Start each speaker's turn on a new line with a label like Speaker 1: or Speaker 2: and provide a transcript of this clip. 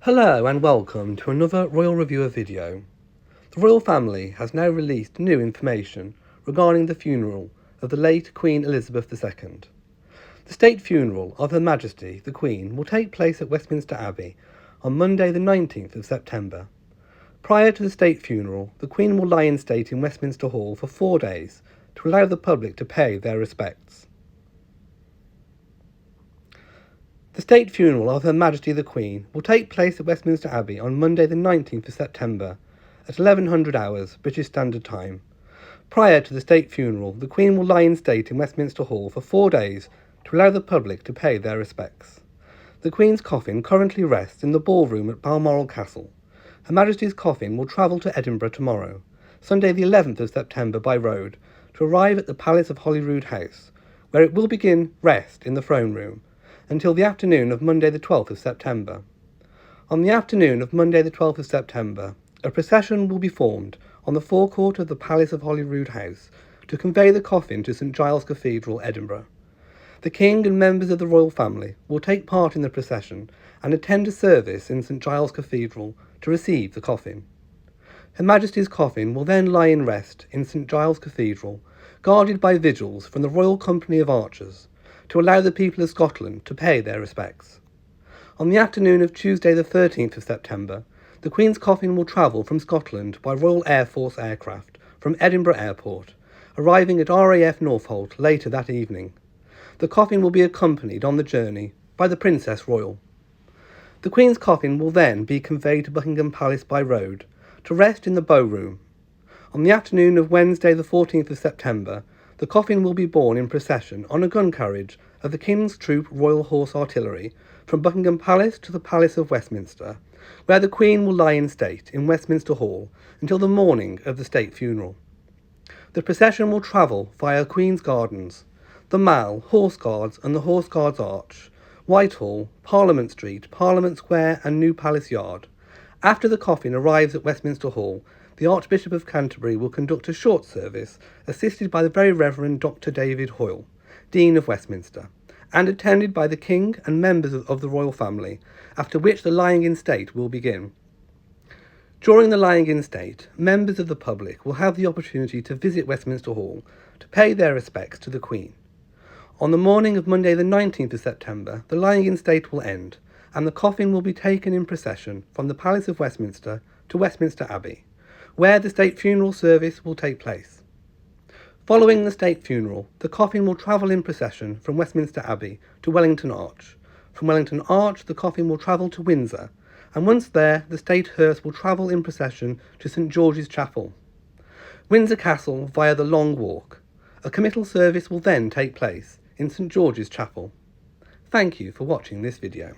Speaker 1: Hello and welcome to another Royal Reviewer video. The Royal Family has now released new information regarding the funeral of the late Queen Elizabeth II. The state funeral of Her Majesty the Queen will take place at Westminster Abbey on Monday the 19th of September. Prior to the state funeral, the Queen will lie in state in Westminster Hall for 4 days to allow the public to pay their respects. The state funeral of Her Majesty the Queen will take place at Westminster Abbey on Monday the 19th of September at 1100 hours British Standard Time. Prior to the state funeral, the Queen will lie in state in Westminster Hall for 4 days to allow the public to pay their respects. The Queen's coffin currently rests in the ballroom at Balmoral Castle. Her Majesty's coffin will travel to Edinburgh tomorrow, Sunday the 11th of September by road, to arrive at the Palace of Holyrood House, where it will begin rest in the throne room until the afternoon of Monday the 12th of September. On the afternoon of Monday the 12th of September, a procession will be formed on the forecourt of the Palace of Holyrood House to convey the coffin to St Giles Cathedral, Edinburgh. The King and members of the royal family will take part in the procession and attend a service in St Giles Cathedral to receive the coffin. Her Majesty's coffin will then lie in rest in St Giles Cathedral, guarded by vigils from the Royal Company of Archers, to allow the people of Scotland to pay their respects. On the afternoon of Tuesday the 13th of September, the Queen's coffin will travel from Scotland by Royal Air Force aircraft from Edinburgh Airport, arriving at RAF Northolt later that evening. The coffin will be accompanied on the journey by the Princess Royal. The Queen's coffin will then be conveyed to Buckingham Palace by road to rest in the Bow Room. On the afternoon of Wednesday the 14th of September, the coffin will be borne in procession on a gun carriage of the King's Troop Royal Horse Artillery from Buckingham Palace to the Palace of Westminster, where the Queen will lie in state in Westminster Hall until the morning of the state funeral. The procession will travel via Queen's Gardens, the Mall, Horse Guards and the Horse Guards Arch, Whitehall, Parliament Street, Parliament Square and New Palace Yard. After the coffin arrives at Westminster Hall, the Archbishop of Canterbury will conduct a short service assisted by the Very Reverend Dr. David Hoyle, Dean of Westminster, and attended by the King and members of the royal family, after which the lying in state will begin. During the lying in state, members of the public will have the opportunity to visit Westminster Hall to pay their respects to the Queen. On the morning of Monday the 19th of September, the lying in state will end, and the coffin will be taken in procession from the Palace of Westminster to Westminster Abbey, where the state funeral service will take place. Following the state funeral, the coffin will travel in procession from Westminster Abbey to Wellington Arch. From Wellington Arch, the coffin will travel to Windsor, and once there, the state hearse will travel in procession to St George's Chapel, Windsor Castle via the Long Walk. A committal service will then take place in St George's Chapel. Thank you for watching this video.